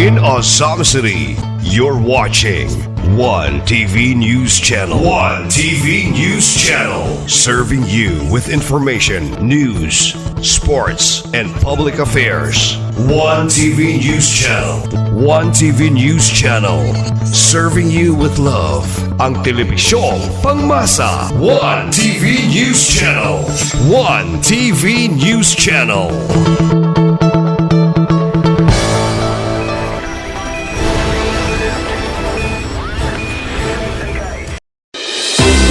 in Azam City. You're watching One TV News Channel. One TV News Channel. Serving you with information, news, sports, and public affairs. One TV News Channel. One TV News Channel. Serving you with love. Ang telebisyong pangmasa. One TV News Channel. One TV News Channel.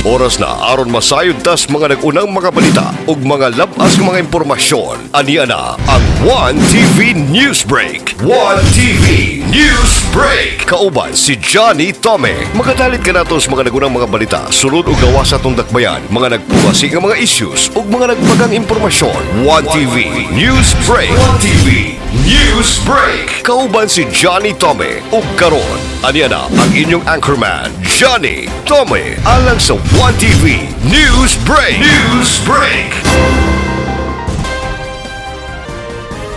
Oras na aron masayod tas mga nagunang mga balita ug mga labas nga mga impormasyon. Aniya na ang One TV News Break. One TV News Break. Kauban si Johnny Tome. Magadalit ka nato sa mga nagunang mga balita, sulod ug gawas sa atong dakbayan, mga nagpugasi nga mga issues ug mga nagbagang impormasyon. One TV News Break. One TV News Break. Kauban si Johnny Tome ug karon aniya na ang inyong anchorman Johnny Tome alang sa One TV News Break. News Break.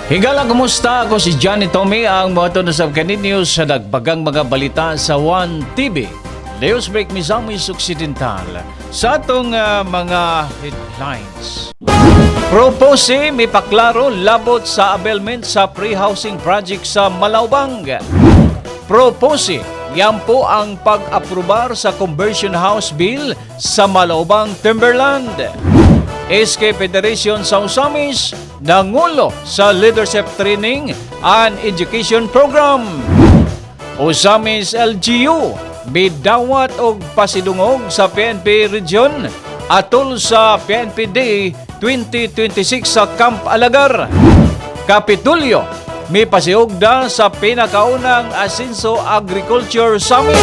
Higala, kumusta? Ako si Johnny Tome, ang mga tunod sa kanit news sa nagbagang mga balita sa One TV News Break Misamis Occidental. Sa atong mga headlines. Propose may paklaro labot sa abelment sa pre-housing project sa Malaubang. Propose yan po ang pag-aprobar sa Conversion House Bill sa Malaubang, Timberland. SK Federation sa Usamis nangulo sa Leadership Training and Education Program. Usamis LGU bidawat og pasidungog sa PNP Region atol sa PNP Day 2026 sa Camp Alagar. Kapitulyo may pasiugda sa pinakaunang Asenso Agriculture Summit.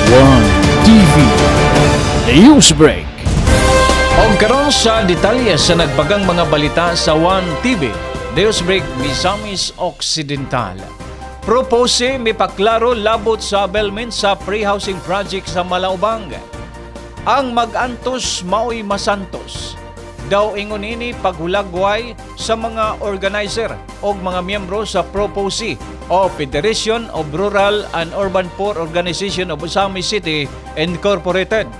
One TV News Break. O karon sa detalye sa nagbagang mga balita sa One TV News Break Misamis Occidental. Propose may paklaro labot sa abelment sa pre-housing project sa Malaubang. Ang mag-antos mao'y masantos. Daw ingon ini paghulagway sa mga organizer o mga miyembro sa Propose o Federation of Rural and Urban Poor Organization of Usamis City Incorporated.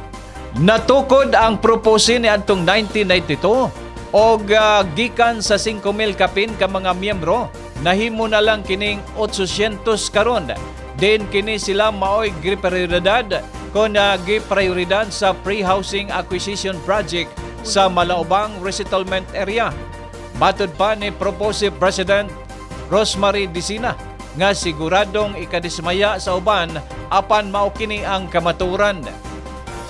Natukod ang Propose ni adtong 1992 o gikan sa 5,000 kapin ka mga miyembro, nahimo na lang kining 800 karon. Din kini sila mao'y giprioridad kon giprioridad sa pre-housing acquisition project sa Malaubang Resettlement Area. Matod pa ni Propose President Rosemary Disina nga siguradong ikadismaya sa uban apan mao kini ang kamaturan.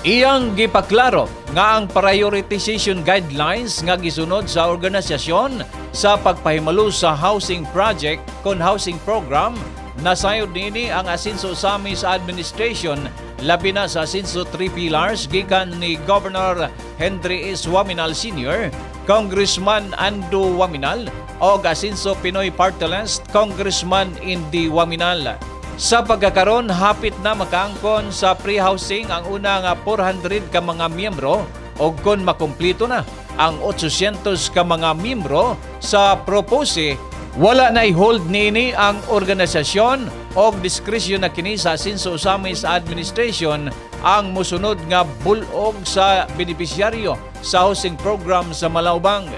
Iyang gipaklaro nga ang prioritization guidelines nga gisunod sa organisasyon sa pagpahimalo sa housing project kon housing program nasayod nini ang Asenso Usamis Administration labi na sa Asenso 3 Pillars gikan ni Governor Henry S. Waminal Sr., Congressman Ando Waminal o Asenso Pinoy Party List Congressman Indy Waminal. Sa pagkakaroon, hapit na makaangkon sa pre-housing ang unang 400 ka mga miyembro o kung makumplito na ang 800 ka mga miyembro sa Propose, wala na i-hold nini ang organisasyon o diskresyon na kini sa Asenso Usamis Administration ang musunod nga bulog sa benepisyaryo sa housing program sa Malaubang.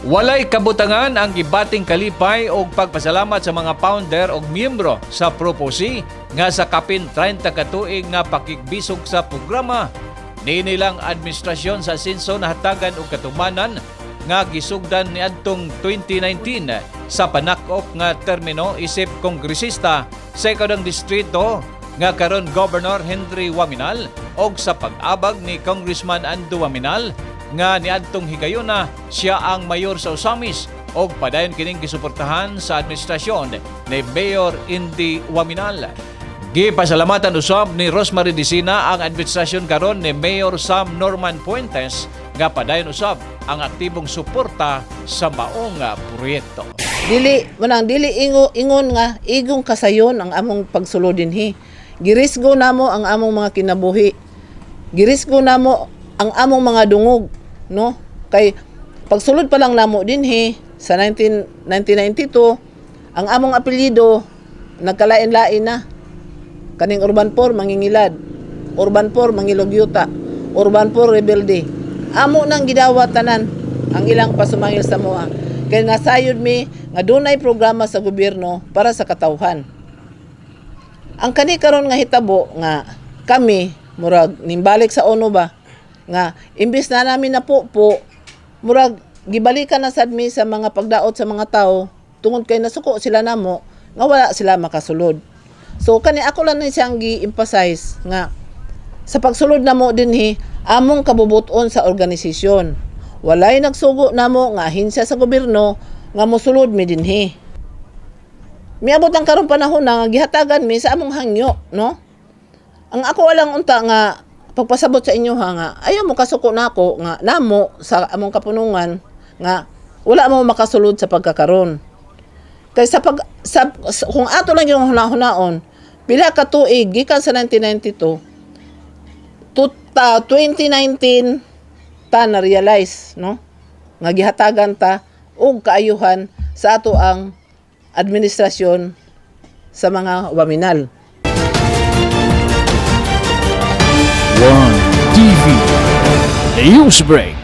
Walay kabutangan ang gibating kalipay o pagpasalamat sa mga founder o miyembro sa Propose nga sa kapin 30 katuig nga pakigbisog sa programa. Ninilang administrasyon sa Asenso nahatagan og katumanan nga gisugdan ni adtong 2019 sa panakop nga termino isip kongresista sa ikadang distrito nga karon Governor Henry Waminal og sa pag-abag ni Congressman Ando Waminal nga niadtong higayuna siya ang mayor sa Usamis og padayon kining gisuportahan sa administrasyon ni Mayor Indy Waminal. Gipasalamatan usab ni Rosemary Disina ang administrasyon karon ni Mayor Sam Norman Puentes nga padayon usab ang aktibong suporta sa maong proyekto. Dili ingon nga igong kasayon ang among pagsulod dinhi. Girisgo namo ang among mga kinabuhi. Girisgo namo ang among mga dungog, no? Kay pagsulod pa lang namo dinhi sa 1992, ang among apelyido nagkalain-lain na. Kaning Urban 4 mangingilad, Urban 4 mangilugyuta, Urban 4 rebelde. Amo nang gidawat tanan ang ilang pasumangil sa moa. Kaya nasayod mi nga dunay programa sa gobyerno para sa katawhan. Ang kani karon nga hitabo nga kami murag nimbalik sa ONU ba nga imbis na namin na po murag gibalikan na sad mi sa mga pagdaot sa mga tao tungod kay nasuko sila namo nga wala sila makasulod. So kani ako lang ni siyang gi-emphasize nga sa pagsulod namo dinhi among kabubuton sa organisasyon. Walay nagsugo namo nga ahensya sa gobyerno nga mosulod mi dinhi. Miabot ang karong panahon na nga gihatagan mi sa among hangyo, no? Ang ako walang unta nga pagpasabot sa inyo ha nga ayaw mo kasuko nako nga namo sa among kapunungan nga wala mo makasulod sa pagkakaron. Kay kung ato lang yung hunaon pila ka tuig gikan sa 1992 2019 ta na realize no nga gihatagan ta og kaayuhan sa ato ang administrasyon sa mga waminal. One TV Newsbreak.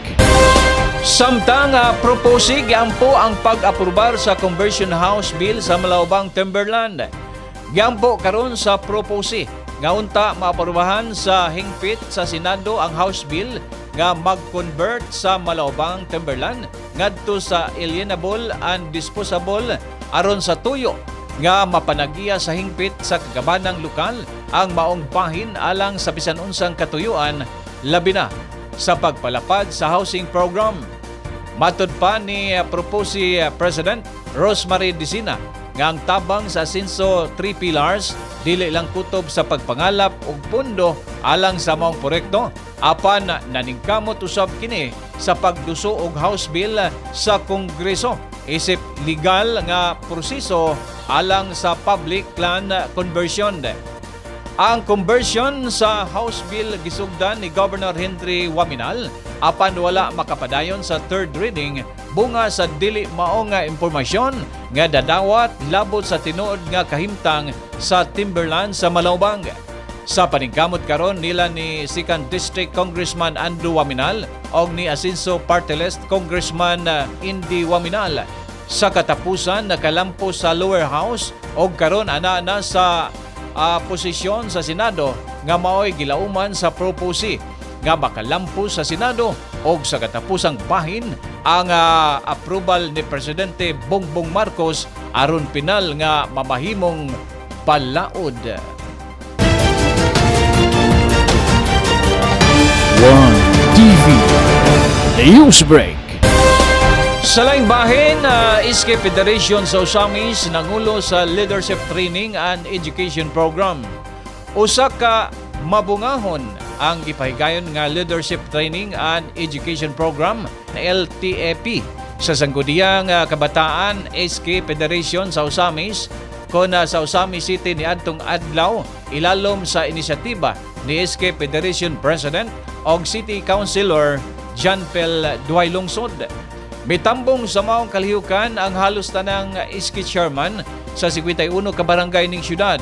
Samtang proposig po ang pag-aprobar sa Conversion House Bill sa Malaubang, Timberland. Giampo karon sa proposi nga unta maaprubahan sa hingpit sa Senado ang House Bill nga mag-convert sa Malaubang, Timberland ngadto sa alienable and disposable aron sa tuyo nga mapanagiya sa hingpit sa kagabanang lokal ang maong bahin alang sa bisan unsang katuyuan labi na sa pagpalapad sa housing program. Matud pa ni proposi President Rosemary Dicina nga ang tabang sa Asenso 3 Pillars dili lang kutob sa pagpangalap og pondo alang sa maong proyekto apan naningkamot usab kini sa pagduso og House Bill sa Kongreso isip legal nga proseso alang sa public land conversion. Ang conversion sa House Bill gisugdan ni Governor Henry Waminal apan wala makapadayon sa third reading bunga sa dili mao nga impormasyon nga dadawat labot sa tinuod nga kahimtang sa Timberland sa Malaubang. Sa paningkamot karon nila ni 2nd District Congressman Andrew Waminal o ni Asenso Party List Congressman Indy Waminal sa katapusan nakalampo sa lower house o karon ana sa posisyon sa Senado nga maoy gilauman sa proposi nga makalampo sa Senado o sa katapusang bahin ang approval ni Presidente Bongbong Marcos aron pinal nga mamahimong palaod. One TV Newsbreak. Sa laing bahin, SK Federation sa Usamis nangulo sa Leadership Training and Education Program. Usa ka mabungahon ang gipahigayon nga Leadership Training and Education Program na LTEP sa sangguniang kabataan SK Federation sa Usamis kon sa Usamis City ni adtong adlaw ilalom sa inisyatiba ni SK Federation President og City Councilor John Pel Duay Lungsod. Mitambong sa maong kalihukan ang halos tanang SK chairman sa 51 ka barangay ning syudad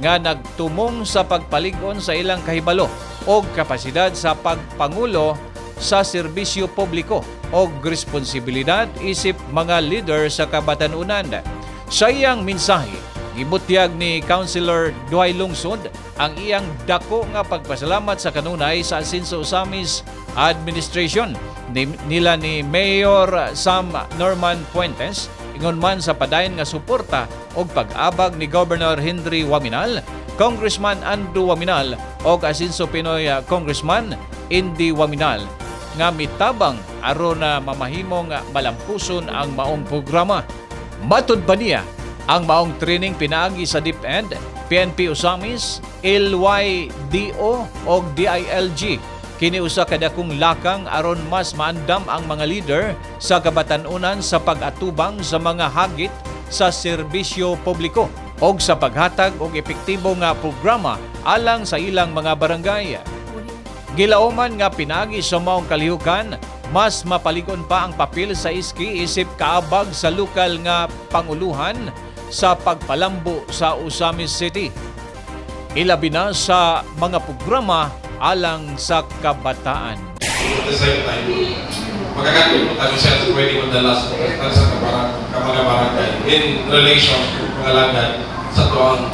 nga nagtumong sa pagpalig-on sa ilang kahibalo o kapasidad sa pagpangulo sa serbisyo publiko o responsibilidad isip mga leader sa kabatanunan. Sa iyang mensahe, gibutyag ni Councilor Duay Lungsod ang iyang dako nga pagpasalamat sa kanunay sa Asenso Usamis Administration nila ni Mayor Sam Norman Puentes ingon man sa padayon nga suporta og pag-abag ni Governor Henry Waminal, Congressman Andrew Waminal og Asenso Pinoy Congressman Indy Waminal nga mitabang aron na mamahimong malampuson ang maong programa. Matud pa niya ang maong training pinaagi sa DepEd, PNP Usamis, LYDO o DILG. Kini usa ka dakong lakang aron mas maandam ang mga leader sa kabatanunan sa pag-atubang sa mga hagit sa serbisyo publiko o sa paghatag og epektibo nga programa alang sa ilang mga barangay. Gilauman nga pinagi sa maong kalihukan mas mapaligon pa ang papel sa iski isip kaabag sa lokal nga panguluhan sa pagpalambo sa Osamis City. Ilabi na sa mga programa alang sa kabataan. At the same time, magkakatulong tayo siya sa pwede madalas sa mga barangay in relation to pangalagad sa tuwang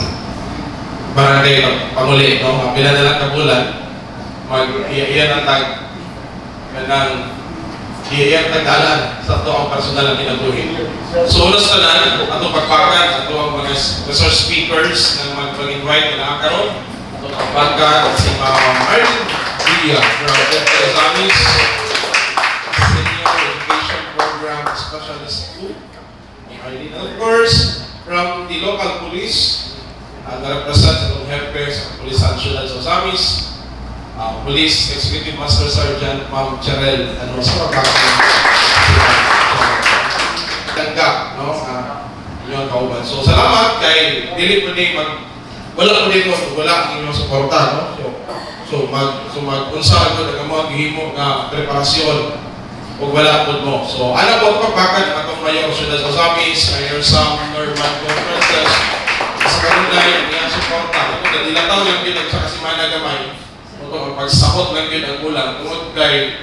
barangay na panguli. No? Pila na lang kabulan, mag-iyan ang tag ng iyan tagdalan sa tuwang personal na pinabuhin. So, unas na lang, atong pagpakan sa tuwang mga resource speakers na mag-invite na nakakaroon. Pagka si Martin Dia from Osamis Senior Education Program Specialist 2. And of course, from the local police, na-represent sa itong hepe sa Pulisan Ciudad sa Osamis, Police Executive Master Sergeant Ma'am Cherel, sa pagkakanggap, no? Inyong kauban. So, salamat kay dili po din wala po dito, wala ang inyong suporta, no? So mag-unsa ko na mga gihimo nga preparasyon o wala po mo. So, ano po pagpakan ang atong mayor Ciudad sa Osamis, Mayor Sam Norman Conferences, sa kanunay, niya suporta. Ito, dilataw lang yun, sa kasimana gamay. Ito, pagsakot lang yun ang ulang. Tungod kay,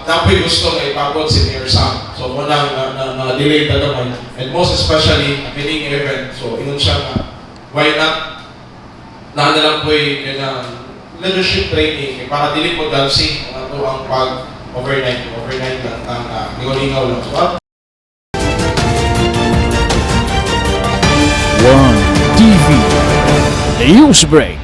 napoy gusto na ipagod si Mayor Sam. So, muna na-delay na gamay. And most especially, bining event. So, inun siya na, why not lang po yung leadership training para dili po dalsi ang pag-overnight lang ang lingaw lang. So, One TV Newsbreak.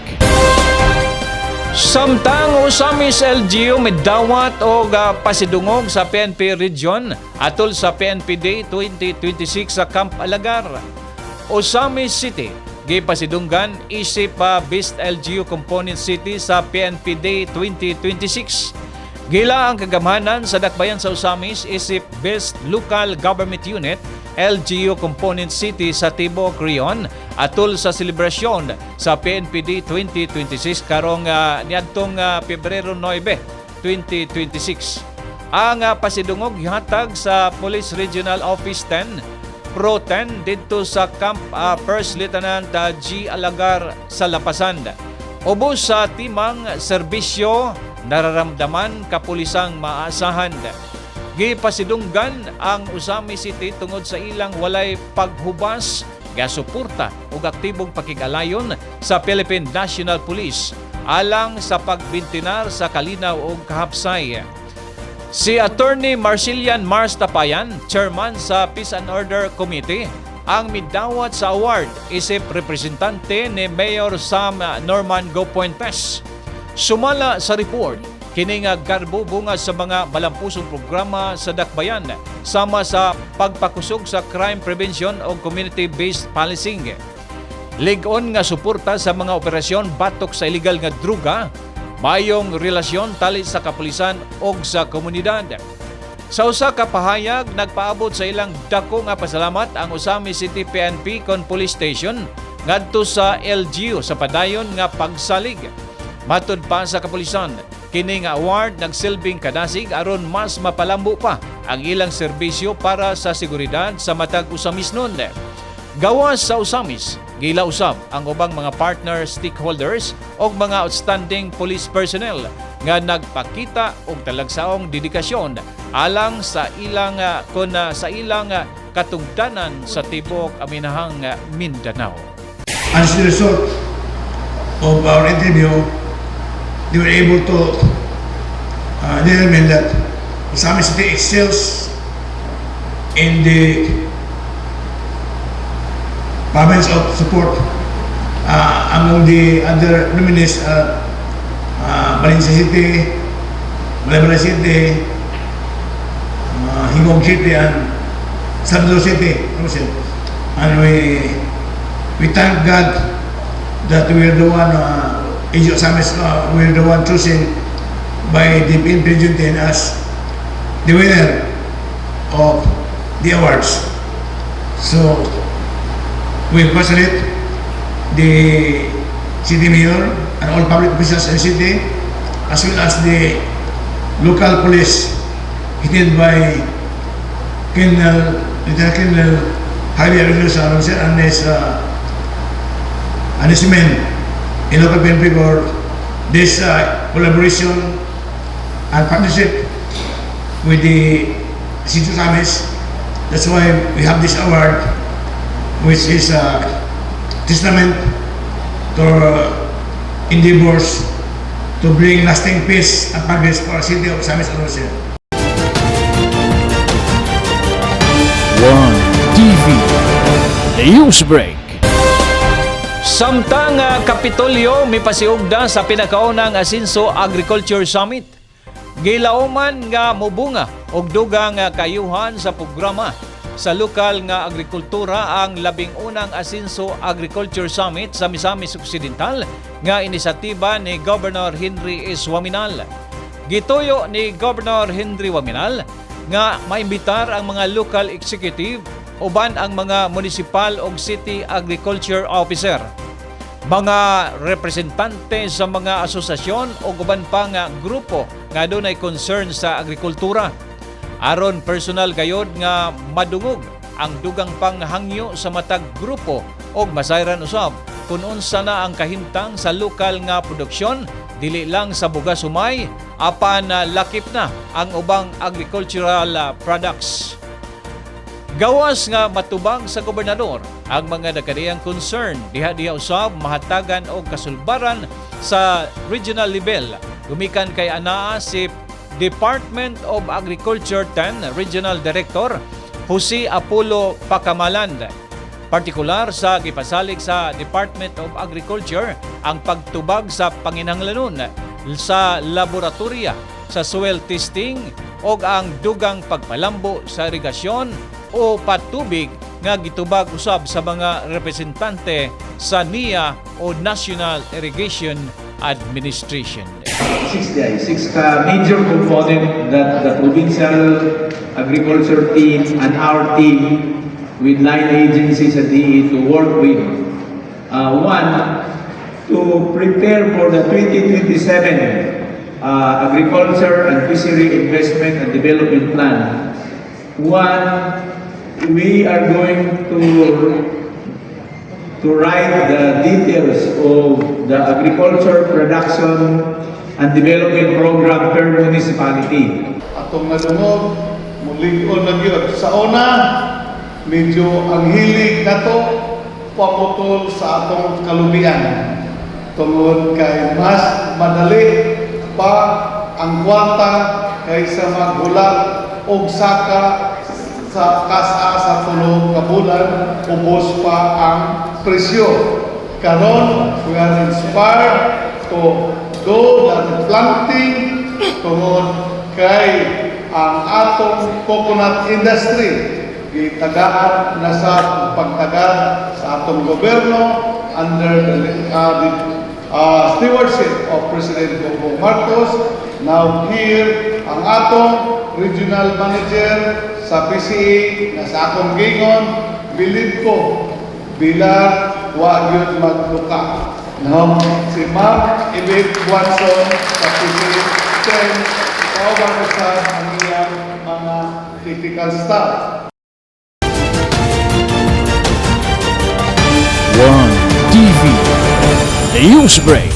Samtang Osamis LGU midawat o pasidungog sa PNP Region atol sa PNP Day 2026 sa Camp Alagar, Osamis City gipasidunggan isip Best LGU Component City sa PNP Day 2026. Gila ang kagamhanan sa dakbayan sa Osamis isip Best Local Government Unit LGU Component City sa Tibok Region atol sa selebrasyon sa PNP Day 2026 karong niadtong Pebrero 9, 2026. Ang pasidungog gihatag sa Police Regional Office 10 Pro 10 dito sa Camp First Lieutenant G. Alagar sa Lapasan. Ubos sa timang serbisyo nararamdaman kapulisang maasahan. Gipasidunggan ang Osamis City tungod sa ilang walay paghubas, gasuporta ug aktibong pakigalayon sa Philippine National Police alang sa pagbintinar sa kalinaw ug kahapsay. Si Attorney Marcilian Mars Tapayan, chairman sa Peace and Order Committee, ang midawat sa award isip representante ni Mayor Sam Norman Gopuentes. Sumala sa report, kini nga garbubunga sa mga malampusong programa sa dakbayan sama sa pagpakusog sa crime prevention o community-based policing. Lig-on nga suporta sa mga operasyon batok sa illegal nga druga, mayong relasyon tali sa kapulisan o sa komunidad. Sa usa ka pahayag, nagpaabot sa ilang dako nga pasalamat ang Osamis City PNP kon Police Station ngadto sa LGU sa padayon nga pagsalig. Matud pa sa kapulisan, kini nga award nagsilbing kadasig aron mas mapalambo pa ang ilang serbisyo para sa seguridad sa matag Osamis nun. Gawas sa Osamis, gila usab ang ubang mga partner stakeholders o mga outstanding police personnel nga nagpakita og talagsaong dedikasyon alang sa ilang katungdanan sa tibok aminahang Mindanao. As the result of our interview, they were able to determine that Osamis City excels in the province of support among the other nominees, Valencia City, Malabra City, Hingog City, and Salvador City. And we thank God that we are the one, Osamis, we are the one chosen by the PNP Region 10 as the winner of the awards. So, we congratulate the city mayor and all public officials in the city, as well as the local police headed by Lieutenant Colonel Javier Reynosa and his men in local PNP for this collaboration and partnership with the City of Samis. That's why we have this award, which is a testament to endeavors to bring lasting peace and progress for the City of Samis Arosio. One TV Newsbreak. Samtang Kapitolyo mipasiugda sa pinakaunang Asinso Agriculture Summit. Gilauman nga mubunga og dugang kayuhan sa programa sa lokal nga agrikultura ang labing unang Asinso Agriculture Summit sa Misamis Occidental nga inisatiba ni Governor Henry S. Waminal. Gituyo ni Governor Henry Waminal nga maimbitar ang mga local executive uban ang mga municipal o city agriculture officer, mga representante sa mga asosasyon o uban pa nga grupo nga dunay concern sa agrikultura. Aron personal gayod nga madungog ang dugang panghangyo sa matag grupo o masayran usab kung unsa na ang kahimtang sa lokal nga produksyon dili lang sa bugas humay apan lakip na ang ubang agricultural products. Gawas nga matubang sa gobernador ang mga nagkadiyang concern diha usab mahatagan og kasulbaran sa regional level gumikan kay anaa si Department of Agriculture 10 Regional Director Jose Apollo Pacamalan. Partikular sa gipasalig sa Department of Agriculture ang pagtubag sa panginahanglanon sa laboratorya sa soil testing o ang dugang pagpalambo sa irigasyon o patubig nga gitubag usab sa mga representante sa NIA o National Irrigation Administration. Six major component that the provincial agriculture team and our team with line agencies at DE to work with. One, to prepare for the 2027 Agriculture and Fishery Investment and Development Plan. One, we are going to write the details of the agriculture production and development program per municipality. Atong nadungog, mulig-on na gyud. Sa una, medyo ang hilig nato paputol sa atong kalubian. Tungod kay mas madali pa ang kwanta kaysa maghulat og saka sa kasa sa tulong kabulan, ubos pa ang presyo. Karon, we are inspired to do the planting tungod kay ang atong coconut industry gitagaan na sa pagtagad sa atong gobyerno under the stewardship of President Bongbong Marcos. Now here, ang atong regional manager sa PCA na sa akong gingon, bilid ko, bilang wa yun magluka. Now, si Ma'am Ibig Watson sa PCA 10, ikaw ba sa ang iyang mga critical staff? One TV Newsbreak.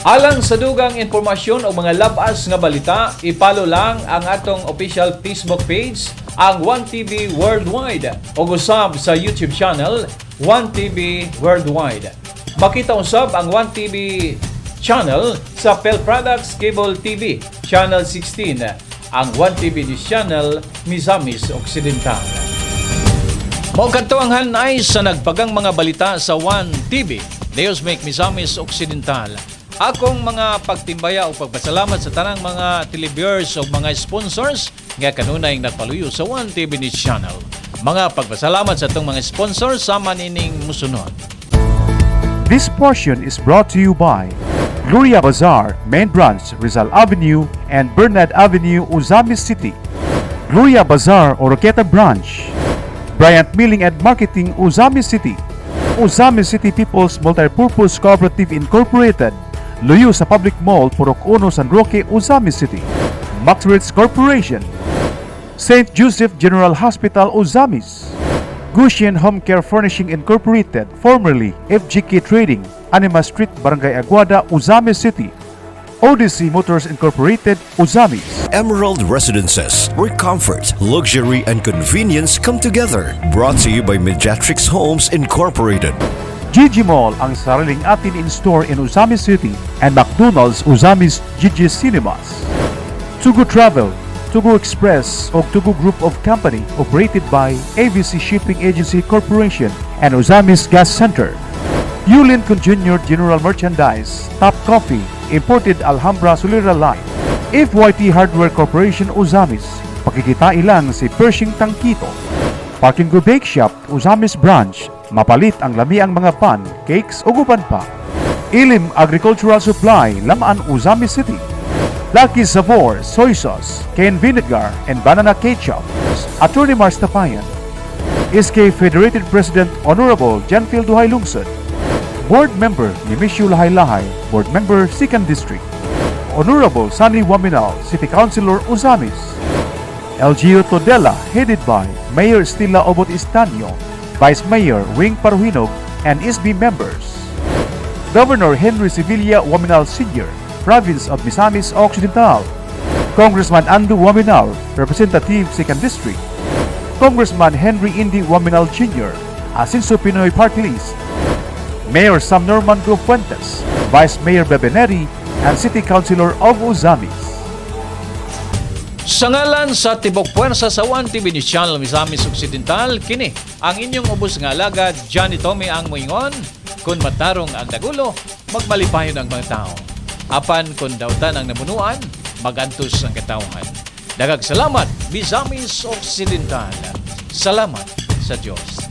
Alang sa dugang impormasyon o mga labas nga balita, ipalo lang ang atong official Facebook page, ang 1TV Worldwide, o usab sa YouTube channel, 1TV Worldwide. Makita usab ang 1TV channel sa Pel Products Cable TV, Channel 16, ang 1TV News Channel, Misamis Occidental. Mao kadto ang hanay sa nagpagang mga balita sa 1TV, Newsbreak Misamis Occidental. Akong mga pagtimbaya o pagpasalamat sa tanang mga televiewers o mga sponsors nga kanunay nagpaluyo sa 1TV News Channel. Mga pagpasalamat sa itong mga sponsors sa manining musunod. This portion is brought to you by Gloria Bazaar, Main Branch, Rizal Avenue and Bernard Avenue, Uzamis City. Gloria Bazaar, Oroqueta Branch. Bryant Milling and Marketing, Uzamis City. Uzamis City People's Multipurpose Cooperative Incorporated. Luyo sa Public Mall, Purok Uno, San Roque, Uzamis City. Maxwell's Corporation, St. Joseph General Hospital, Ozamis, Gushian Home Care Furnishing Incorporated, formerly FGK Trading, Anima Street, Barangay Aguada, Ozamis City, Odyssey Motors Incorporated, Ozamis, Emerald Residences, where comfort, luxury, and convenience come together. Brought to you by Mediatrix Homes Incorporated. Gigi Mall, ang sariling atin in-store in Ozamis City, and McDonald's Ozamis Gigi Cinemas. Tugu Travel, Tugu Express o Tugu Group of Company operated by ABC Shipping Agency Corporation and Ozamis Gas Center. Yulin Jr. General Merchandise, Top Coffee, Imported Alhambra Solera Line, FYT Hardware Corporation Ozamis, pakikita ilang si Pershing Tangkito. Parking Go Bake Shop, Ozamis Branch, mapalit ang lami ang mga pan, cakes o gupan pa. Ilim Agricultural Supply, Lamaan, Ozamis City. Lucky Sabor, Soy Sauce, Cayenne Vinegar, and Banana Ketchup. Attorney Mars Tapayan. SK Federated President Honorable Janfield Duhay Lungsod. Board Member Nimishu Lahay-Lahay, Board Member 2nd District. Honorable Sunny Waminal, City Councilor Ozamis. LGU Todela, headed by Mayor Stella Obot Istanio, Vice Mayor Wing Paruhinog, and SB members. Governor Henry Sevilla Waminal Sr., Province of Misamis Occidental. Congressman Andu Waminal, Representative 2nd District. Congressman Henry Indy Waminal Jr., Asinso Pinoy Party List. Mayor Sam Norman Go Fuentes, Vice Mayor Bebeneri, and City Councilor of Ozamis. Sa ngalan sa Tibok Puwersa sa 1TV News Channel Misamis Occidental, kini ang inyong ubos nga alagad, Johnny Tommy ang moingon. Kung matarong ang dagulo, magmalipayon ang mga tao. Apan kung dautan ang namunuan, magantos ang katawhan. Daghang salamat, Misamis Occidental. Salamat sa Diyos.